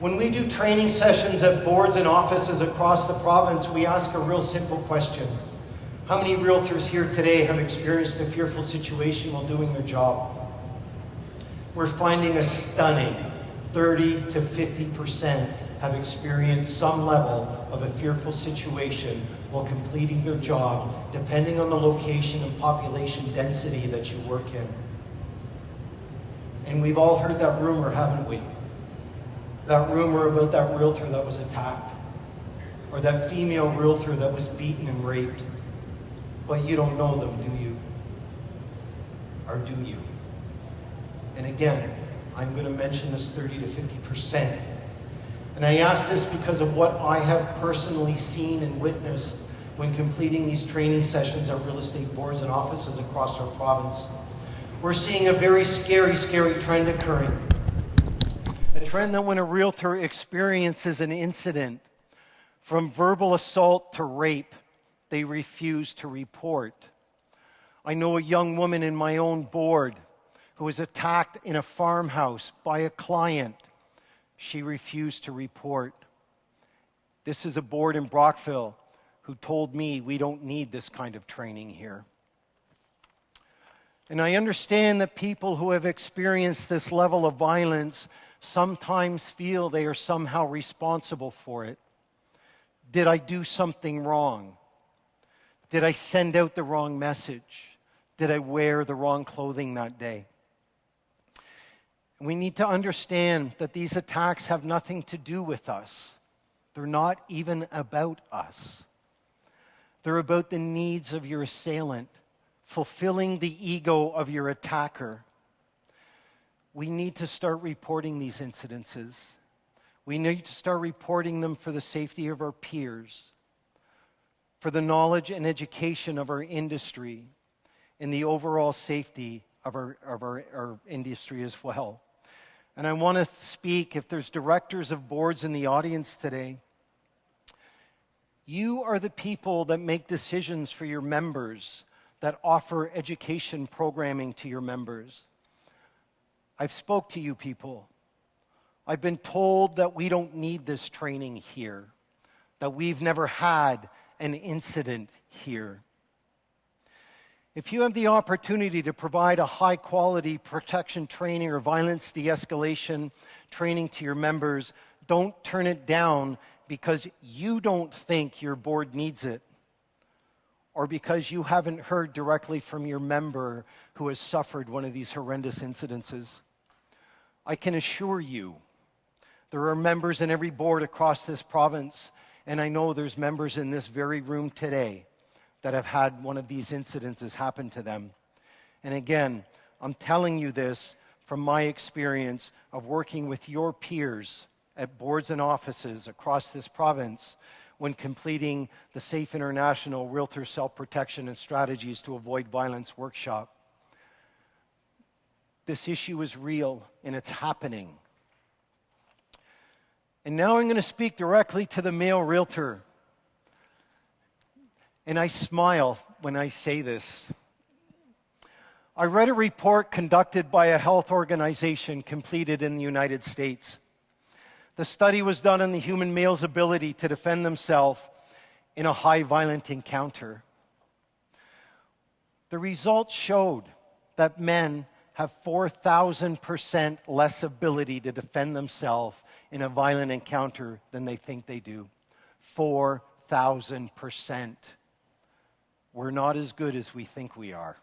When we do training sessions at boards and offices across the province, we ask a real simple question. How many realtors here today have experienced a fearful situation while doing their job? We're finding a stunning 30 to 50% have experienced some level of a fearful situation while completing their job, depending on the location and population density that you work in. And we've all heard that rumor, haven't we? That rumor about that realtor that was attacked, or that female realtor that was beaten and raped. But you don't know them, do you? Or do you? And again, I'm going to mention this 30 to 50%. And I ask this because of what I have personally seen and witnessed when completing these training sessions at real estate boards and offices across our province. We're seeing a very scary, scary trend occurring. A trend that when a realtor experiences an incident, from verbal assault to rape, they refuse to report. I know a young woman in my own board who was attacked in a farmhouse by a client. She refused to report. This is a board in Brockville who told me we don't need this kind of training here. And I understand that people who have experienced this level of violence sometimes feel they are somehow responsible for it. Did I do something wrong? Did I send out the wrong message? Did I wear the wrong clothing that day? We need to understand that these attacks have nothing to do with us. They're not even about us. They're about the needs of your assailant, fulfilling the ego of your attacker. We need to start reporting these incidences. We need to start reporting them for the safety of our peers, for the knowledge and education of our industry, and the overall safety of our industry as well. And I want to speak, if there's directors of boards in the audience today, you are the people that make decisions for your members, that offer education programming to your members. I've spoke to you people. I've been told that we don't need this training here, that we've never had an incident here. If you have the opportunity to provide a high-quality protection training or violence de-escalation training to your members, don't turn it down because you don't think your board needs it, or because you haven't heard directly from your member who has suffered one of these horrendous incidences. I can assure you, there are members in every board across this province, and I know there's members in this very room today that have had one of these incidences happen to them. And again, I'm telling you this from my experience of working with your peers at boards and offices across this province when completing the Safe International Realtor Self-Protection and Strategies to Avoid Violence workshop. This issue is real and it's happening. And now I'm going to speak directly to the male realtor. And I smile when I say this. I read a report conducted by a health organization completed in the United States. The study was done on the human male's ability to defend themselves in a high violent encounter. The results showed that men have 4,000% less ability to defend themselves in a violent encounter than they think they do. 4,000%. We're not as good as we think we are.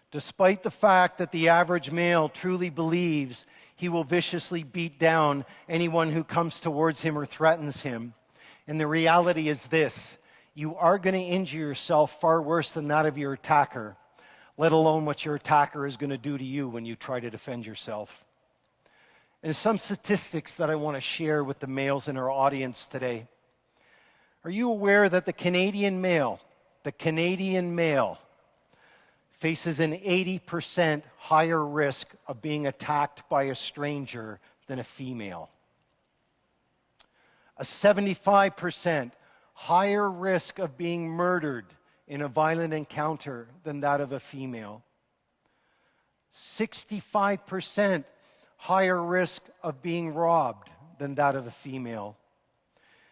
Despite the fact that the average male truly believes he will viciously beat down anyone who comes towards him or threatens him. And the reality is this: you are going to injure yourself far worse than that of your attacker, let alone what your attacker is going to do to you when you try to defend yourself. And some statistics that I want to share with the males in our audience today. Are you aware that the Canadian male faces an 80% higher risk of being attacked by a stranger than a female? A 75% higher risk of being murdered in a violent encounter than that of a female. 65% higher risk of being robbed than that of a female.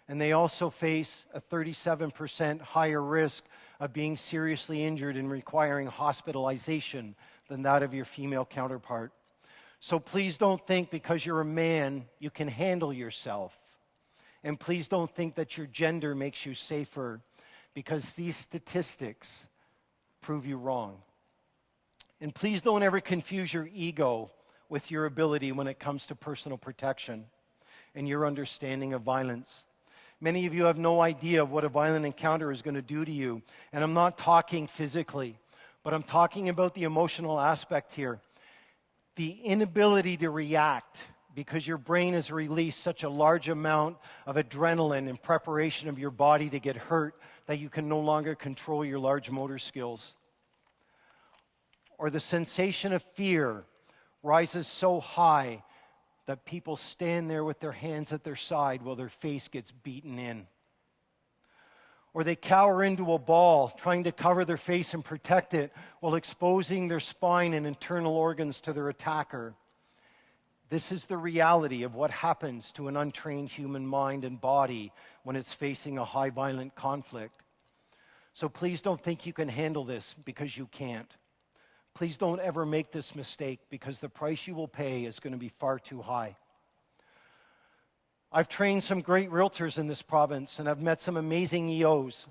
And they also face a 37% higher risk of being seriously injured and requiring hospitalization than that of your female counterpart. So please don't think because you're a man you can handle yourself. And please don't think that your gender makes you safer, because these statistics prove you wrong. And please don't ever confuse your ego with your ability when it comes to personal protection and your understanding of violence. Many of you have no idea of what a violent encounter is going to do to you. And I'm not talking physically, but I'm talking about the emotional aspect here. The inability to react because your brain has released such a large amount of adrenaline in preparation of your body to get hurt that you can no longer control your large motor skills. Or the sensation of fear rises so high that people stand there with their hands at their side while their face gets beaten in. Or they cower into a ball, trying to cover their face and protect it while exposing their spine and internal organs to their attacker. This is the reality of what happens to an untrained human mind and body when it's facing a high violent conflict. So please don't think you can handle this, because you can't. Please don't ever make this mistake, because the price you will pay is going to be far too high. I've trained some great realtors in this province, and I've met some amazing EOs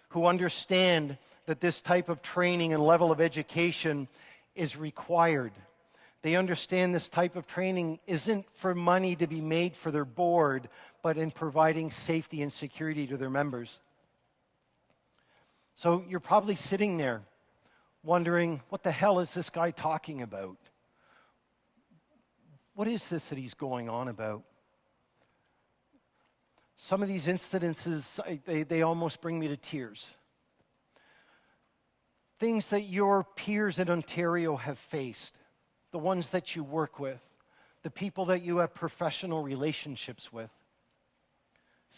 who understand that this type of training and level of education is required. They understand this type of training isn't for money to be made for their board, but in providing safety and security to their members. So you're probably sitting there wondering, what the hell is this guy talking about? What is this that he's going on about? Some of these incidences, they almost bring me to tears. Things that your peers in Ontario have faced, the ones that you work with, the people that you have professional relationships with.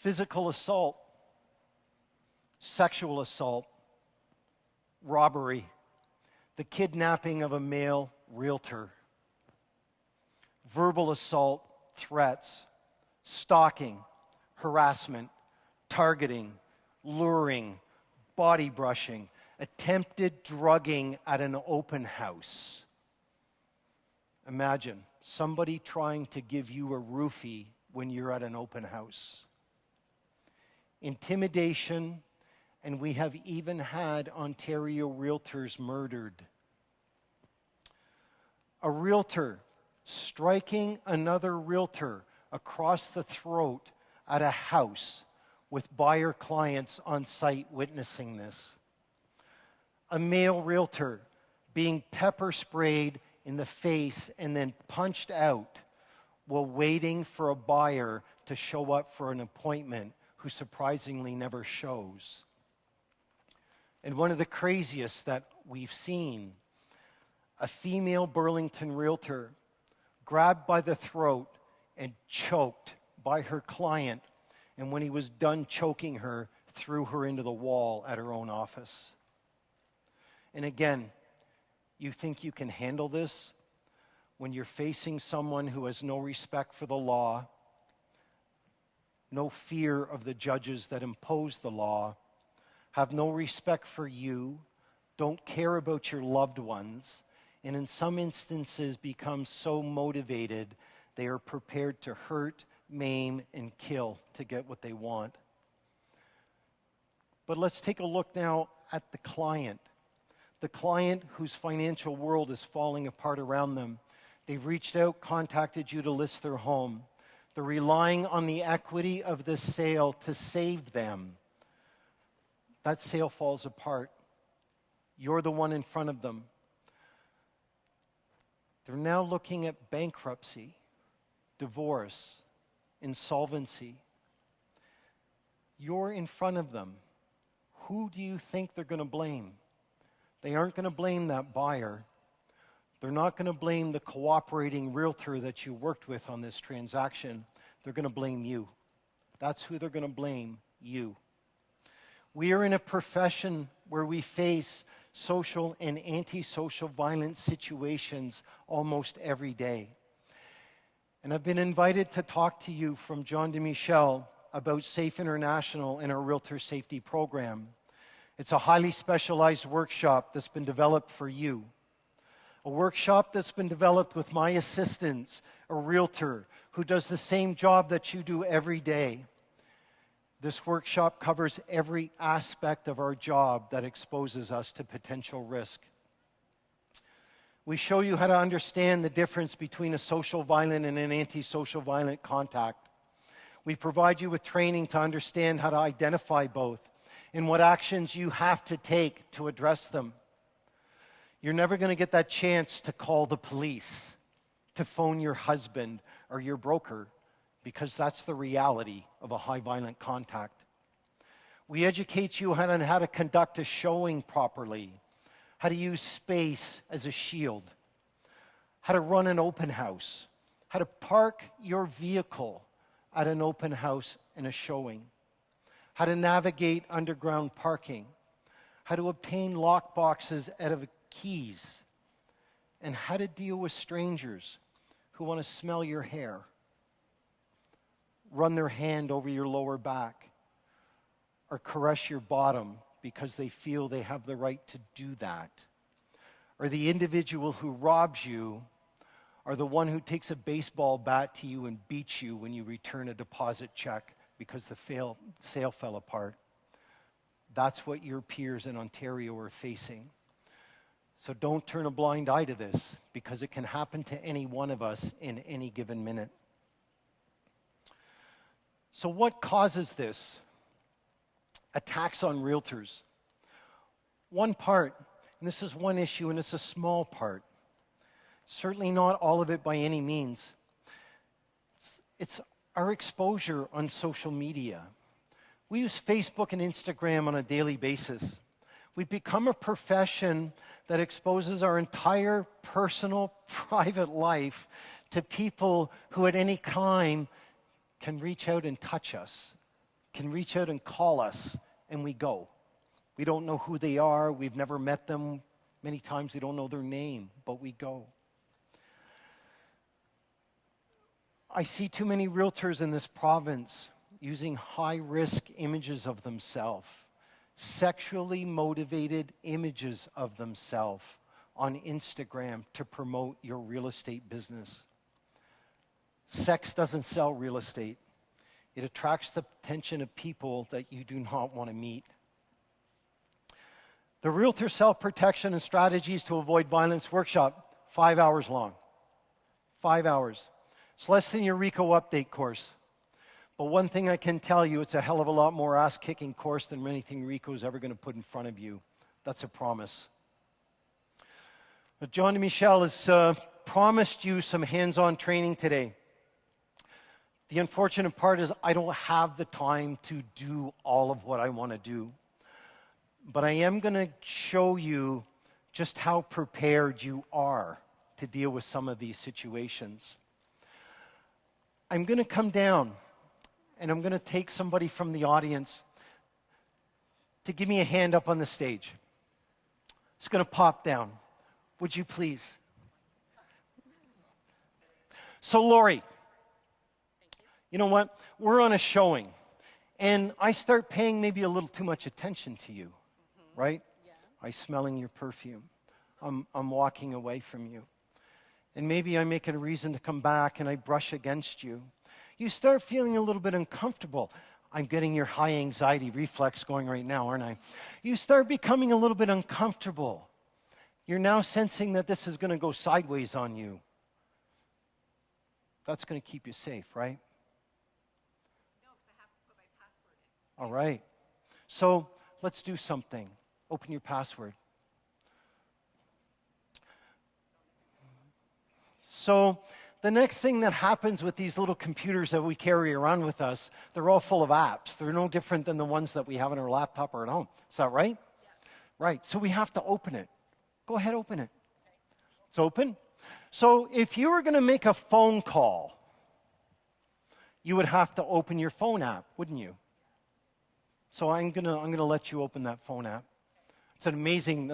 Physical assault, sexual assault, robbery, the kidnapping of a male realtor, verbal assault, threats, stalking, harassment, targeting, luring, body brushing, attempted drugging at an open house. Imagine somebody trying to give you a roofie when you're at an open house. Intimidation, and we have even had Ontario realtors murdered. A realtor striking another realtor across the throat at a house with buyer clients on site witnessing this. A male realtor being pepper sprayed in the face and then punched out while waiting for a buyer to show up for an appointment who surprisingly never shows. And one of the craziest that we've seen, a female Burlington realtor grabbed by the throat and choked by her client, and when he was done choking her, threw her into the wall at her own office. And again, you think you can handle this when you're facing someone who has no respect for the law, no fear of the judges that impose the law, have no respect for you, don't care about your loved ones, and in some instances become so motivated they are prepared to hurt, maim, and kill to get what they want. But let's take a look now at the client whose financial world is falling apart around them. They've reached out, contacted you to list their home. They're relying on the equity of this sale to save them. That sale falls apart. You're the one in front of them. They're now looking at bankruptcy, divorce, insolvency. You're in front of them. Who do you think they're going to blame? They aren't going to blame that buyer. They're not going to blame the cooperating realtor that you worked with on this transaction. They're going to blame you. That's who they're going to blame, you. We are in a profession where we face social and antisocial violence situations almost every day. And I've been invited to talk to you from John DeMichel about Safe International and our Realtor Safety Program. It's a highly specialized workshop that's been developed for you. A workshop that's been developed with my assistants, a realtor who does the same job that you do every day. This workshop covers every aspect of our job that exposes us to potential risk. We show you how to understand the difference between a social violent and an antisocial violent contact. We provide you with training to understand how to identify both and what actions you have to take to address them. You're never going to get that chance to call the police, to phone your husband or your broker, because that's the reality of a high violent contact. We educate you on how to conduct a showing properly, how to use space as a shield, how to run an open house, how to park your vehicle at an open house and a showing, how to navigate underground parking, how to obtain lock boxes out of keys, and how to deal with strangers who want to smell your hair, run their hand over your lower back, or caress your bottom because they feel they have the right to do that. Or the individual who robs you, or the one who takes a baseball bat to you and beats you when you return a deposit check because the sale fell apart. That's what your peers in Ontario are facing. So don't turn a blind eye to this, because it can happen to any one of us in any given minute. So what causes this? Attacks on realtors. One part, and this is one issue, and it's a small part, certainly not all of it by any means. It's our exposure on social media. We use Facebook and Instagram on a daily basis. We've become a profession that exposes our entire personal, private life to people who at any time can reach out and touch us, can reach out and call us, and we go. We don't know who they are. We've never met them. Many times we don't know their name, but we go. I see too many realtors in this province using high-risk images of themselves, sexually motivated images of themselves on Instagram to promote your real estate business. Sex doesn't sell real estate. It attracts the attention of people that you do not want to meet. The Realtor Self-Protection and Strategies to Avoid Violence workshop, 5 hours long. 5 hours. It's less than your RICO update course. But one thing I can tell you, it's a hell of a lot more ass-kicking course than anything RICO's ever going to put in front of you. That's a promise. But John DeMichel has promised you some hands-on training today. The unfortunate part is I don't have the time to do all of what I want to do. But I am going to show you just how prepared you are to deal with some of these situations. I'm going to come down and I'm going to take somebody from the audience to give me a hand up on the stage. It's going to pop down. Would you please? So, Lori, you know what? We're on a showing, and I start paying maybe a little too much attention to you, right? Yeah. I'm smelling your perfume. I'm walking away from you. And maybe I make a reason to come back and I brush against you. You start feeling a little bit uncomfortable. I'm getting your high anxiety reflex going right now, aren't I? You start becoming a little bit uncomfortable. You're now sensing that this is going to go sideways on you. That's going to keep you safe, right? No, because I have to put my password in. All right. So let's do something. Open your password. So the next thing that happens with these little computers that we carry around with us, they're all full of apps. They're no different than the ones that we have on our laptop or at home. Is that right? Yeah. Right. So we have to open it. Go ahead, open it. It's open. So if you were going to make a phone call, you would have to open your phone app, wouldn't you? So I'm gonna let you open that phone app. That's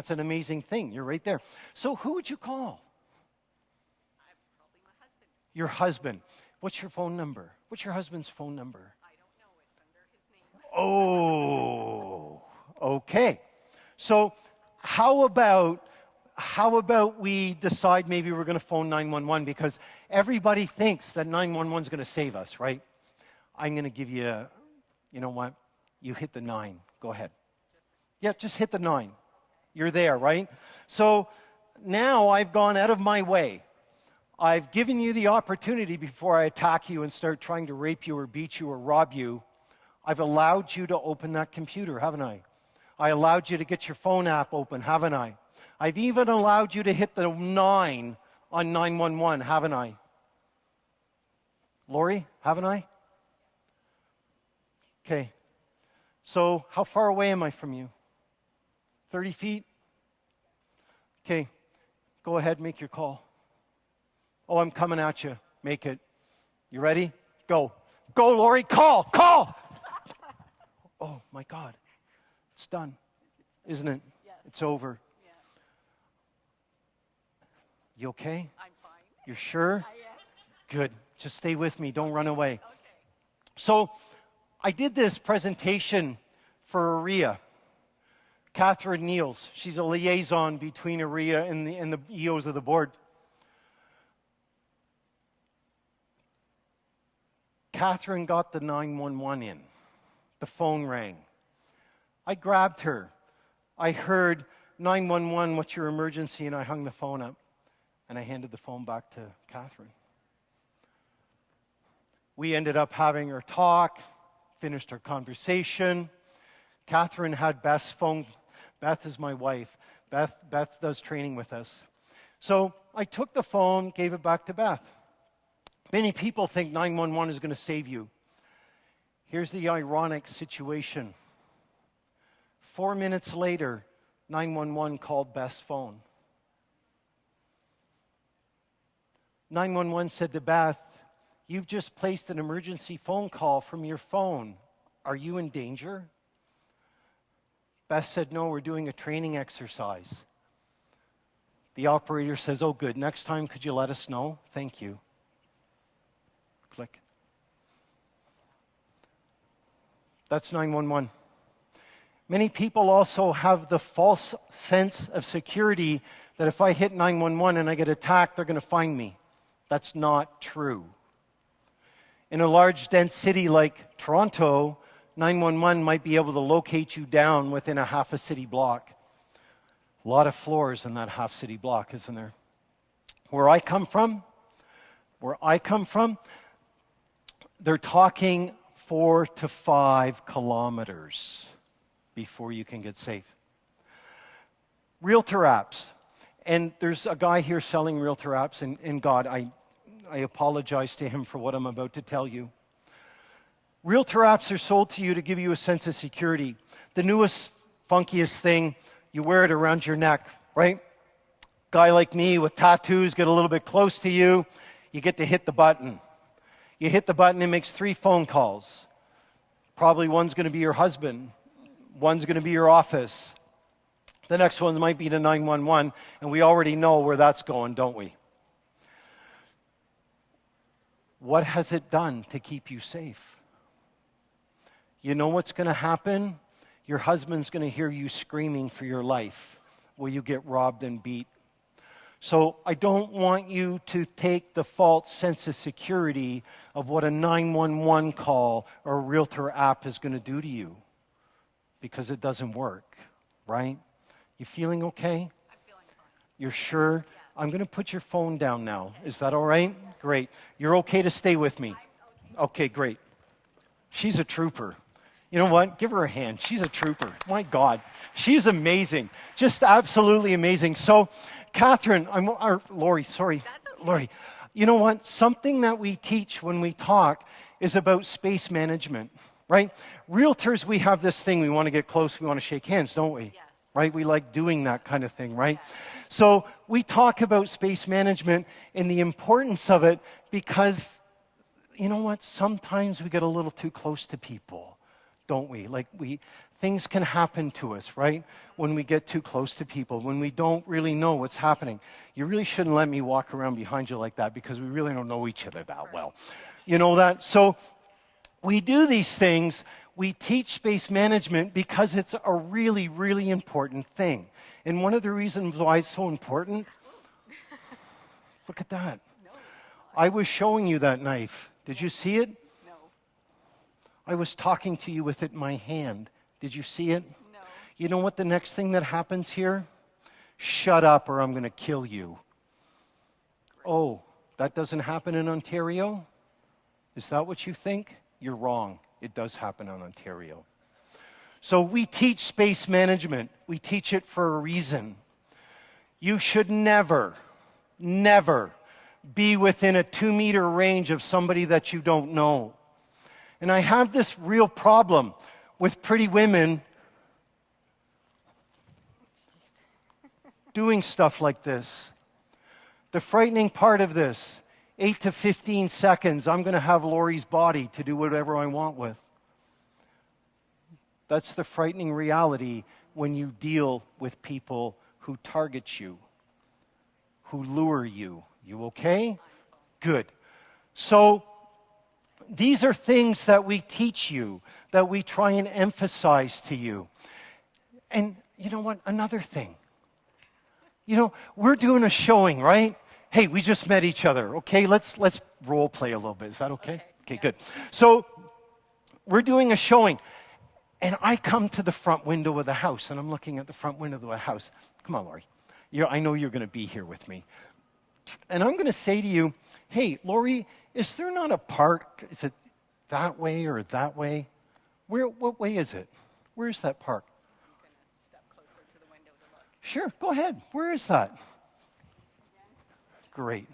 an amazing thing. You're right there. So who would you call? Probably my husband. Your husband. What's your phone number? What's your husband's phone number? I don't know. It's under his name. Oh, okay. So how about we decide maybe we're going to phone 911 because everybody thinks that 911 is going to save us, right? I'm going to give you, you know what? You hit the 9. Go ahead. Yeah, just hit the 9. You're there, right? So now I've gone out of my way. I've given you the opportunity before I attack you and start trying to rape you or beat you or rob you. I've allowed you to open that computer, haven't I? I allowed you to get your phone app open, haven't I? I've even allowed you to hit the 9 on 911, haven't I? Lori, haven't I? Okay. So how far away am I from you? 30 feet? Okay. Go ahead, make your call. Oh, I'm coming at you. Make it. You ready? Go. Go, Lori. Call. Call. Oh, my God. It's done, isn't it? Yes. It's over. Yeah. You okay? I'm fine. You're sure? I am. Good. Just stay with me. Don't run away. Okay. So I did this presentation for AREA. Catherine Niels. She's a liaison between AREA and the EOs of the board. Catherine got the 911 in. The phone rang. I grabbed her. I heard 911, what's your emergency? And I hung the phone up. And I handed the phone back to Catherine. We ended up having her talk, finished our conversation. Catherine had Beth's phone. Beth is my wife. Beth does training with us. So I took the phone, gave it back to Beth. Many people think 911 is going to save you. Here's the ironic situation. 4 minutes later, 911 called Beth's phone. 911 said to Beth, "You've just placed an emergency phone call from your phone. Are you in danger?" Beth said, "No, we're doing a training exercise." The operator says, "Oh, good. Next time, could you let us know? Thank you." Click. That's 911. Many people also have the false sense of security that if I hit 911 and I get attacked, they're going to find me. That's not true. In a large, dense city like Toronto, 911 might be able to locate you down within a half a city block. A lot of floors in that half city block, isn't there? Where I come from, they're talking 4 to 5 kilometers before you can get safe. Realtor apps. And there's a guy here selling realtor apps, and God, I apologize to him for what I'm about to tell you. Realtor apps are sold to you to give you a sense of security. The newest, funkiest thing, you wear it around your neck, right? Guy like me with tattoos, get a little bit close to you, you get to hit the button. You hit the button, it makes 3 phone calls. Probably one's going to be your husband. One's going to be your office. The next one might be to 911, and we already know where that's going, don't we? What has it done to keep you safe? You know what's going to happen? Your husband's going to hear you screaming for your life where you get robbed and beat. So I don't want you to take the false sense of security of what a 911 call or a realtor app is going to do to you, because it doesn't work, right? You feeling okay? I'm feeling fine. You're sure? Yes. I'm going to put your phone down now. Is that all right? Great. You're okay to stay with me? Okay, great. She's a trooper. You know what? Give her a hand. She's a trooper. My God. She's amazing. Just absolutely amazing. So, Catherine, Lori, sorry. That's okay. Lori, you know what? Something that we teach when we talk is about space management, right? Realtors, we have this thing. We want to get close. We want to shake hands, don't we? Yes. Right? We like doing that kind of thing, right? Yes. So we talk about space management and the importance of it because, you know what? Sometimes we get a little too close to people. don't we? Like things can happen to us, right? When we get too close to people, when we don't really know what's happening. You really shouldn't let me walk around behind you like that because we really don't know each other that well. You know that? So we do these things. We teach space management because it's a really, really important thing. And one of the reasons why it's so important, look at that. I was showing you that knife. Did you see it? No. I was talking to you with it in my hand. Did you see it? No. You know what the next thing that happens here? Shut up or I'm going to kill you. Oh, that doesn't happen in Ontario? Is that what you think? You're wrong. It does happen in Ontario. So we teach space management. We teach it for a reason. You should never, never be within a 2-meter range of somebody that you don't know. And I have this real problem with pretty women doing stuff like this. The frightening part of this, 8 to 15 seconds, I'm going to have Lori's body to do whatever I want with. That's the frightening reality when you deal with people who target you, who lure you. You okay? Good. So these are things that we teach you, that we try and emphasize to you. And you know what? Another thing. You know, we're doing a showing, right? Hey, we just met each other. Okay, let's role play a little bit. Is that okay? Okay, good. So we're doing a showing. And I come to the front window of the house, and I'm looking at the front window of the house. Come on, Lori. I know you're going to be here with me. And I'm going to say to you, hey, Lori, is there not a park? Is it that way or that way? What way is it? Where is that park? I'm going to step closer to the window to look. Sure, go ahead. Where is that? Great.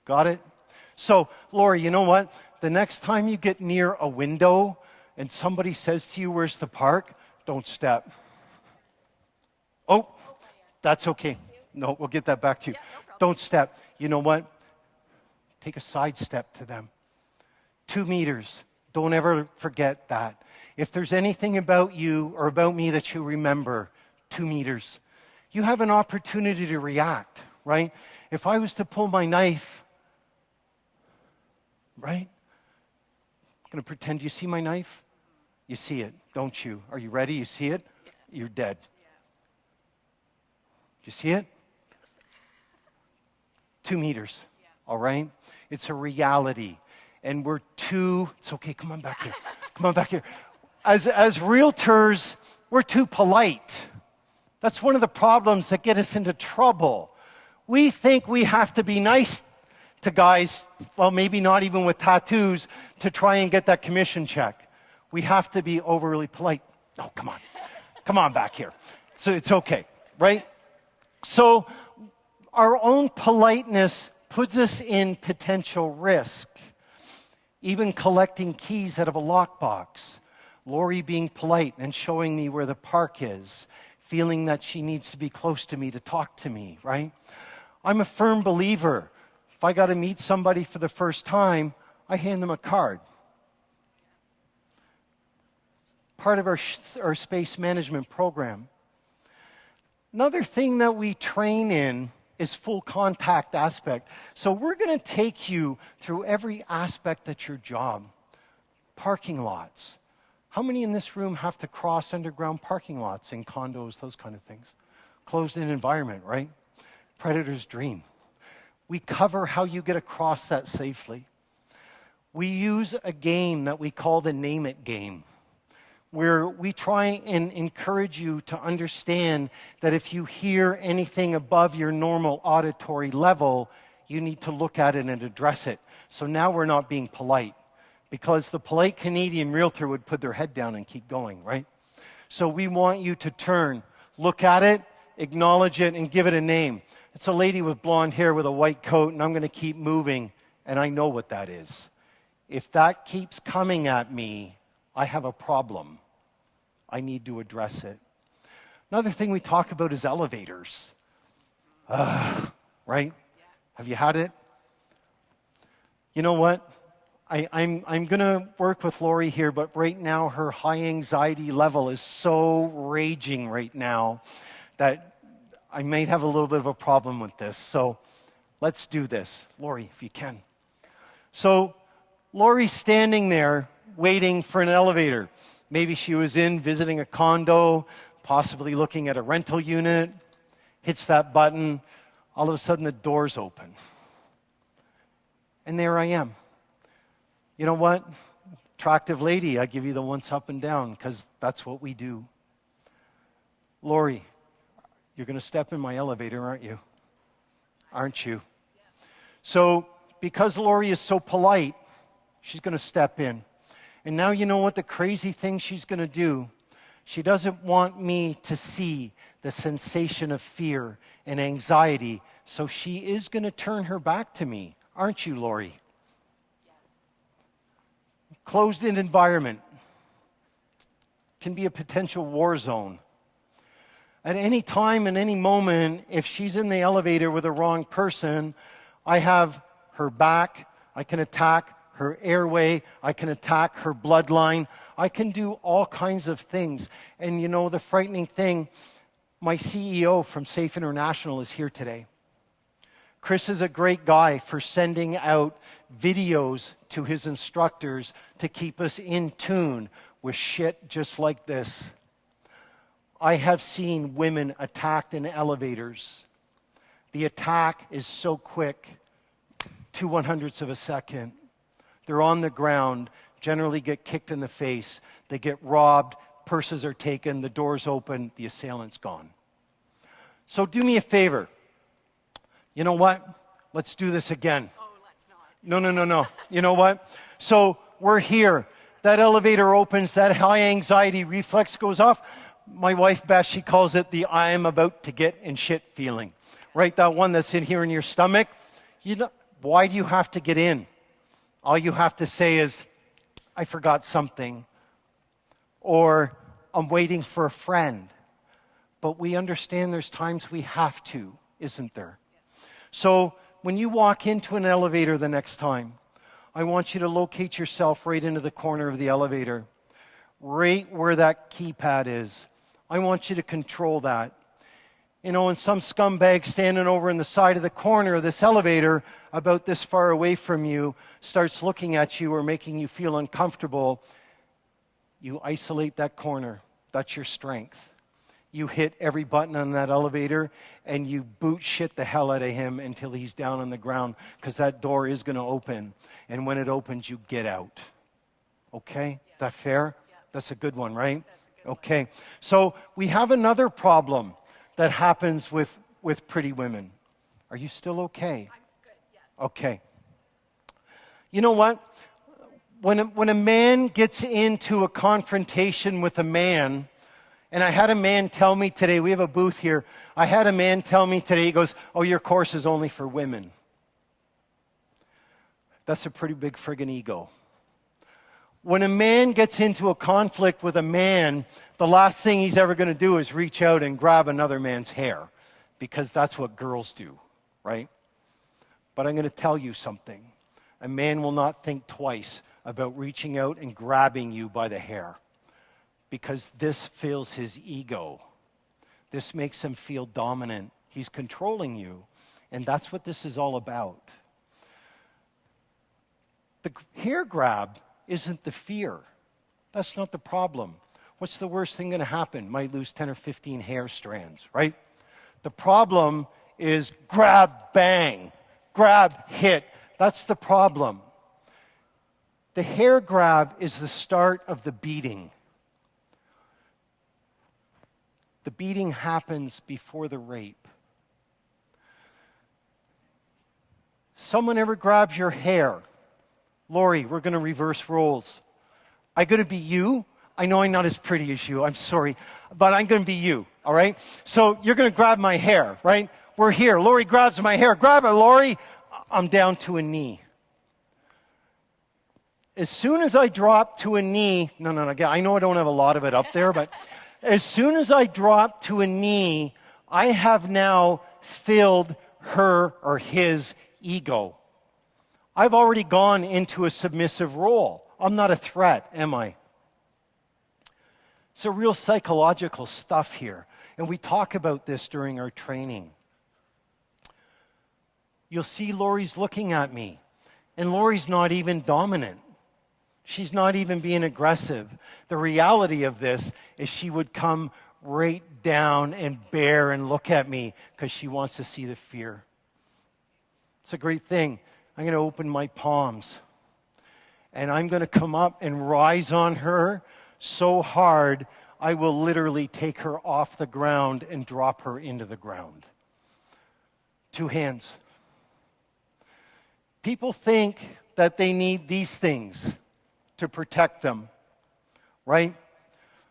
Got it? So, Lori, you know what? The next time you get near a window and somebody says to you, where's the park? Don't step. Oh, that's okay. No, we'll get that back to you. Yeah, no problem. Don't step. You know what? Take a side step to them. 2 meters. Don't ever forget that. If there's anything about you or about me that you remember, 2 meters. You have an opportunity to react, right? If I was to pull my knife, right? I'm going to pretend you see my knife. You see it, don't you? Are you ready? You see it? Yeah. You're dead. Yeah. You see it? 2 meters. Yeah. All right? It's a reality. And it's okay, come on back here. Come on back here. As realtors, we're too polite. That's one of the problems that get us into trouble. We think we have to be nice to guys, well, maybe not even with tattoos, to try and get that commission check. We have to be overly polite. Oh, come on. Come on back here. So it's okay, right? So our own politeness puts us in potential risk. Even collecting keys out of a lockbox. Lori being polite and showing me where the park is. Feeling that she needs to be close to me to talk to me, right? I'm a firm believer. If I got to meet somebody for the first time, I hand them a card. Part of our space management program. Another thing that we train in is full contact aspect. So we're going to take you through every aspect at your job. Parking lots. How many in this room have to cross underground parking lots in condos, those kind of things? Closed-in environment, right? Predator's dream. We cover how you get across that safely. We use a game that we call the Name It game, where we try and encourage you to understand that if you hear anything above your normal auditory level, you need to look at it and address it. So now we're not being polite, because the polite Canadian realtor would put their head down and keep going, right? So we want you to turn, look at it, acknowledge it, and give it a name. It's a lady with blonde hair with a white coat, and I'm going to keep moving, and I know what that is. If that keeps coming at me, I have a problem. I need to address it. Another thing we talk about is elevators. Right? Yeah. Have you had it? You know what? I'm going to work with Lori here, but right now her high anxiety level is so raging right now that I might have a little bit of a problem with this. So let's do this. Lori, if you can. So Lori's standing there waiting for an elevator. Maybe she was in visiting a condo, possibly looking at a rental unit, hits that button, all of a sudden the doors open. And there I am. You know what? Attractive lady, I give you the once up and down because that's what we do. Lori, you're going to step in my elevator, aren't you? Aren't you? So because Lori is so polite, she's going to step in. And now you know what the crazy thing she's going to do? She doesn't want me to see the sensation of fear and anxiety, so she is going to turn her back to me. Aren't you, Lori? Closed-in environment can be a potential war zone. At any time, in any moment, if she's in the elevator with the wrong person, I have her back, I can attack her airway, I can attack her bloodline, I can do all kinds of things. And you know, the frightening thing, my CEO from Safe International is here today. Chris is a great guy for sending out videos to his instructors to keep us in tune with shit just like this. I have seen women attacked in elevators. The attack is so quick, 2/100ths of a second. They're on the ground, generally get kicked in the face. They get robbed, purses are taken, the doors open, the assailant's gone. So do me a favor. You know what? Let's do this again. Oh, let's not. No. You know what? So we're here. That elevator opens, that high anxiety reflex goes off. My wife, Beth, she calls it the I am about to get in shit feeling. Right? That one that's in here in your stomach. You know, why do you have to get in? All you have to say is, I forgot something. Or, I'm waiting for a friend. But we understand there's times we have to, isn't there? So when you walk into an elevator the next time, I want you to locate yourself right into the corner of the elevator, right where that keypad is. I want you to control that. You know, and some scumbag standing over in the side of the corner of this elevator, about this far away from you, starts looking at you or making you feel uncomfortable. You isolate that corner. That's your strength. You hit every button on that elevator and you boot shit the hell out of him until he's down on the ground, because that door is going to open. And when it opens, you get out. Okay? Yeah. That fair? Yeah. That's a good one, right? Okay. So we have another problem that happens with pretty women. Are you still okay? I'm good, yes. Okay. You know what? When a man gets into a confrontation with a man, and I had a man tell me today, we have a booth here, I had a man tell me today, he goes, oh, your course is only for women. That's a pretty big friggin' ego. When a man gets into a conflict with a man, the last thing he's ever going to do is reach out and grab another man's hair, because that's what girls do, right? But I'm going to tell you something. A man will not think twice about reaching out and grabbing you by the hair, because this fills his ego. This makes him feel dominant. He's controlling you, and that's what this is all about. The hair grab isn't the fear. That's not the problem. What's the worst thing going to happen? Might lose 10 or 15 hair strands, right? The problem is grab, bang, grab, hit. That's the problem. The hair grab is the start of the beating. The beating happens before the rape. Someone ever grabs your hair. Lori, we're going to reverse roles. I'm going to be you. I know I'm not as pretty as you. I'm sorry. But I'm going to be you, all right? So you're going to grab my hair, right? We're here. Lori grabs my hair. Grab it, Lori. I'm down to a knee. As soon as I drop to a knee, no, I know I don't have a lot of it up there, but as soon as I drop to a knee, I have now filled her or his ego. I've already gone into a submissive role. I'm not a threat, am I? So real psychological stuff here. And we talk about this during our training. You'll see Lori's looking at me. And Lori's not even dominant. She's not even being aggressive. The reality of this is she would come right down and bare and look at me because she wants to see the fear. It's a great thing. I'm going to open my palms. And I'm going to come up and rise on her so hard, I will literally take her off the ground and drop her into the ground. 2 hands. People think that they need these things to protect them, right?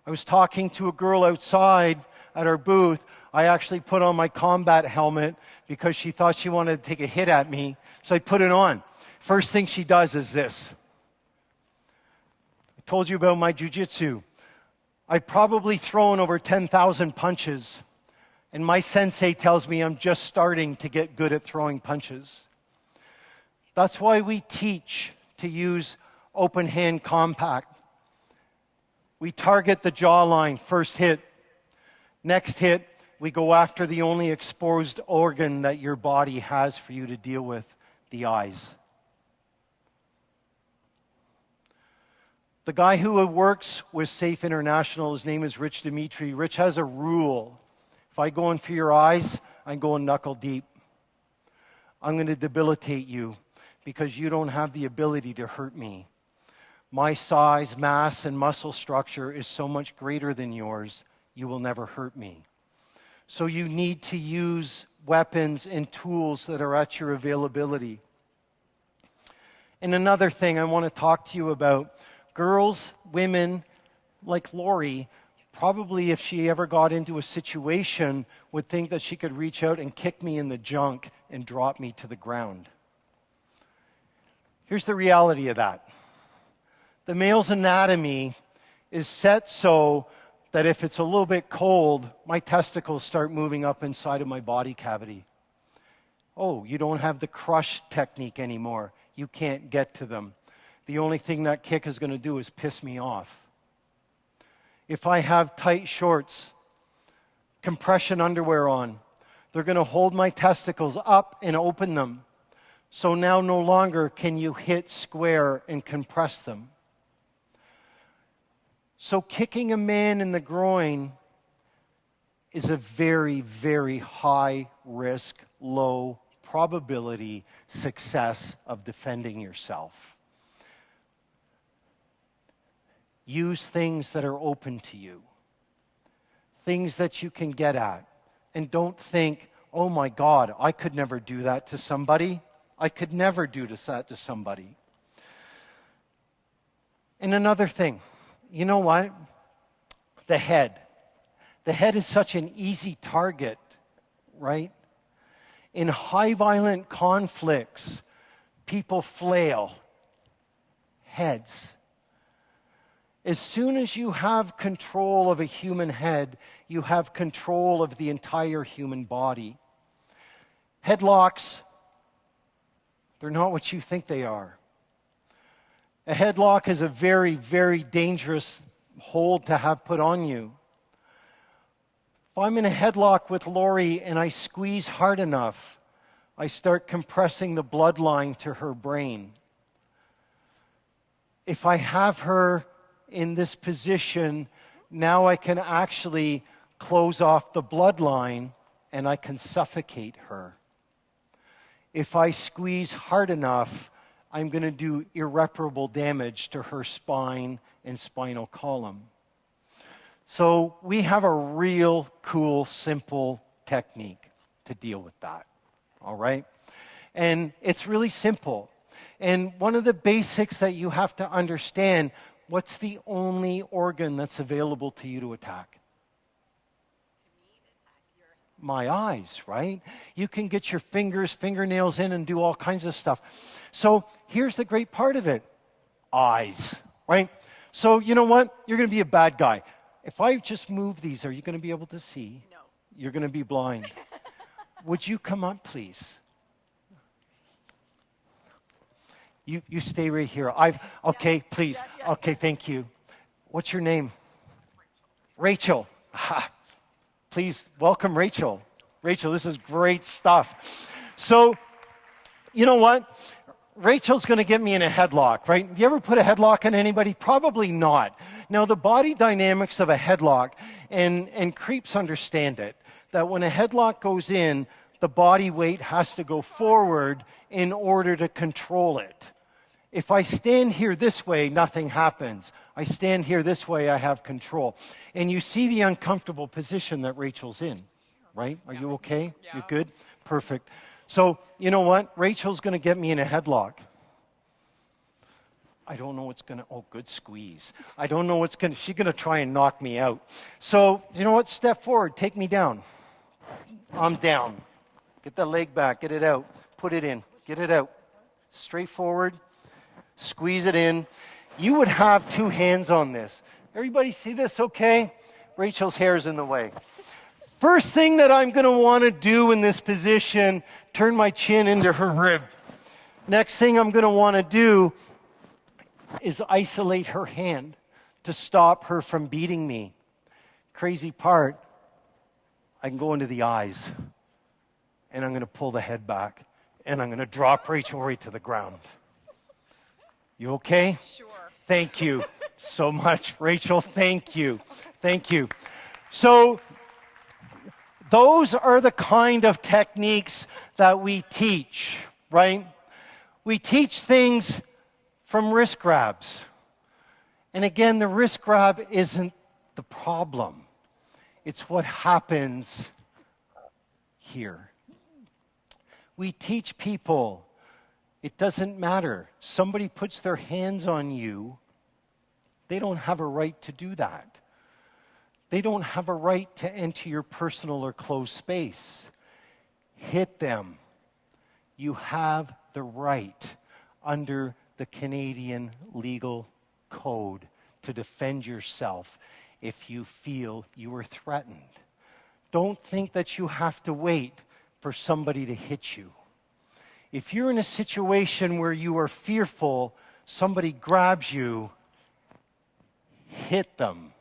I was talking to a girl outside at our booth. I actually put on my combat helmet because she thought she wanted to take a hit at me, so I put it on. First thing she does is this. I told you about my jiu-jitsu. I've probably thrown over 10,000 punches, and my sensei tells me I'm just starting to get good at throwing punches. That's why we teach to use open hand compact. We target the jawline, first hit. Next hit, we go after the only exposed organ that your body has for you to deal with, the eyes. The guy who works with Safe International, his name is Rich Dimitri. Rich has a rule. If I go in for your eyes, I'm going knuckle deep. I'm going to debilitate you because you don't have the ability to hurt me. My size, mass, and muscle structure is so much greater than yours, you will never hurt me. So you need to use weapons and tools that are at your availability. And another thing I want to talk to you about, girls, women like Lori, probably if she ever got into a situation, would think that she could reach out and kick me in the junk and drop me to the ground. Here's the reality of that. The male's anatomy is set so that if it's a little bit cold, my testicles start moving up inside of my body cavity. Oh, you don't have the crush technique anymore. You can't get to them. The only thing that kick is going to do is piss me off. If I have tight shorts, compression underwear on, they're going to hold my testicles up and open them. So now no longer can you hit square and compress them. So kicking a man in the groin is a very, very high risk, low probability success of defending yourself. Use things that are open to you, things that you can get at. And don't think, oh my God, I could never do that to somebody. I could never do that to somebody. And another thing, you know what? The head. The head is such an easy target, right? In high violent conflicts, people flail. Heads. As soon as you have control of a human head, you have control of the entire human body. Headlocks, they're not what you think they are. A headlock is a very, very dangerous hold to have put on you. If I'm in a headlock with Lori and I squeeze hard enough, I start compressing the bloodline to her brain. If I have her in this position, now I can actually close off the bloodline and I can suffocate her. If I squeeze hard enough, I'm going to do irreparable damage to her spine and spinal column. So we have a real cool, simple technique to deal with that. All right? And it's really simple. And one of the basics that you have to understand, what's the only organ that's available to you to attack? My eyes, right? You can get your fingers, fingernails in and do all kinds of stuff. So here's the great part of it. Eyes, right? So you know what? You're going to be a bad guy. If I just move these, are you going to be able to see? No. You're going to be blind. Would you come up, please? You stay right here. Okay, please. Okay, thank you. What's your name? Rachel. Ha. Please welcome Rachel. Rachel, this is great stuff. So, you know what? Rachel's going to get me in a headlock, right? You ever put a headlock on anybody? Probably not. Now, the body dynamics of a headlock, and creeps understand it, that when a headlock goes in, the body weight has to go forward in order to control it. If I stand here this way, nothing happens. I stand here this way, I have control. And you see the uncomfortable position that Rachel's in, right? Are you okay? Yeah. You good? Perfect. So, you know what? Rachel's going to get me in a headlock. I don't know what's going to, oh, good squeeze. I don't know what's going to, she's going to try and knock me out. So, you know what? Step forward, take me down. I'm down. Get the leg back, get it out. Put it in, get it out. Straight forward, squeeze it in. You would have two hands on this. Everybody see this okay? Rachel's hair's in the way. First thing that I'm going to want to do in this position, turn my chin into her rib. Next thing I'm going to want to do is isolate her hand to stop her from beating me. Crazy part, I can go into the eyes, and I'm going to pull the head back, and I'm going to drop Rachel right to the ground. You okay? Sure. Thank you so much, Rachel. Thank you. Thank you. So, those are the kind of techniques that we teach, right? We teach things from wrist grabs. And again, the wrist grab isn't the problem. It's what happens here. We teach people, it doesn't matter. Somebody puts their hands on you, they don't have a right to do that. They don't have a right to enter your personal or closed space. Hit them. You have the right under the Canadian legal code to defend yourself if you feel you are threatened. Don't think that you have to wait for somebody to hit you. If you're in a situation where you are fearful, somebody grabs you, hit them.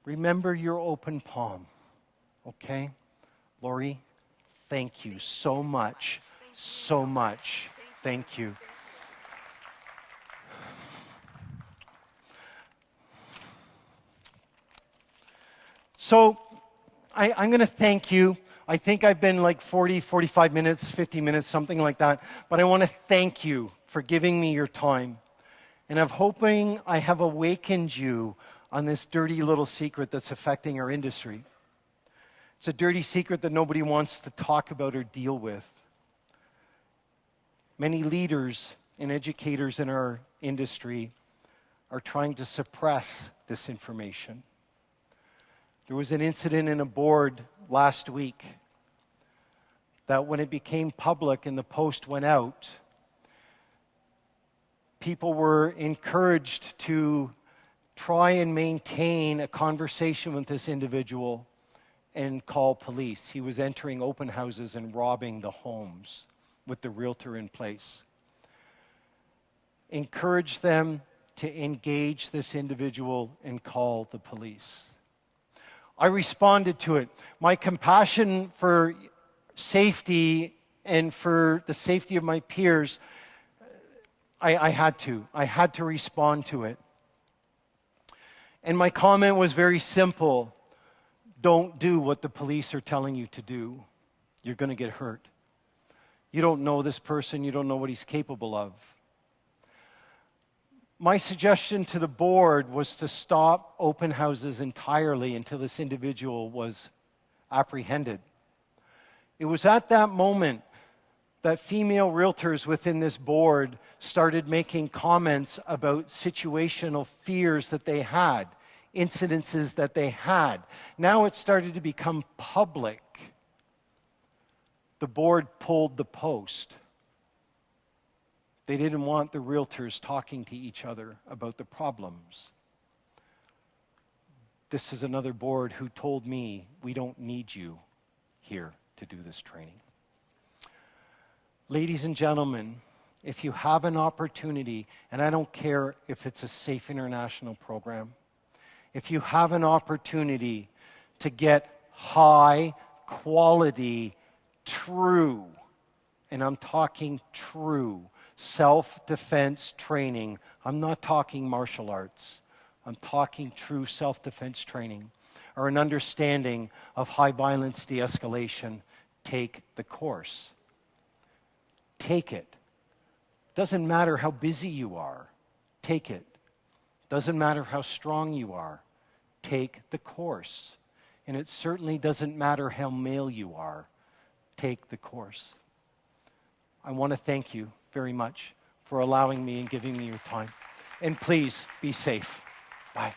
Remember your open palm, okay? Lori, thank you so much, so much. Thank you. So, I'm going to thank you. I think I've been like 40, 45 minutes, 50 minutes, something like that. But I want to thank you for giving me your time. And I'm hoping I have awakened you on this dirty little secret that's affecting our industry. It's a dirty secret that nobody wants to talk about or deal with. Many leaders and educators in our industry are trying to suppress this information. There was an incident in a board last week that when it became public and the post went out, people were encouraged to try and maintain a conversation with this individual and call police. He was entering open houses and robbing the homes with the realtor in place. Encourage them to engage this individual and call the police. I responded to it. My compassion for safety and for the safety of my peers, I had to respond to it. And my comment was very simple. Don't do what the police are telling you to do. You're going to get hurt. You don't know this person. You don't know what he's capable of. My suggestion to the board was to stop open houses entirely until this individual was apprehended. It was at that moment that female realtors within this board started making comments about situational fears that they had, incidences that they had. Now it started to become public. The board pulled the post. They didn't want the realtors talking to each other about the problems. This is another board who told me, we don't need you here to do this training. Ladies and gentlemen, if you have an opportunity, and I don't care if it's a safe international program, if you have an opportunity to get high quality, true, and I'm talking true, self-defense training. I'm not talking martial arts. I'm talking true self-defense training, or an understanding of high violence de-escalation. Take the course. Take it. Doesn't matter how busy you are. Take it. Doesn't matter how strong you are. Take the course. And it certainly doesn't matter how male you are. Take the course. I want to thank you very much for allowing me and giving me your time. And please be safe. Bye.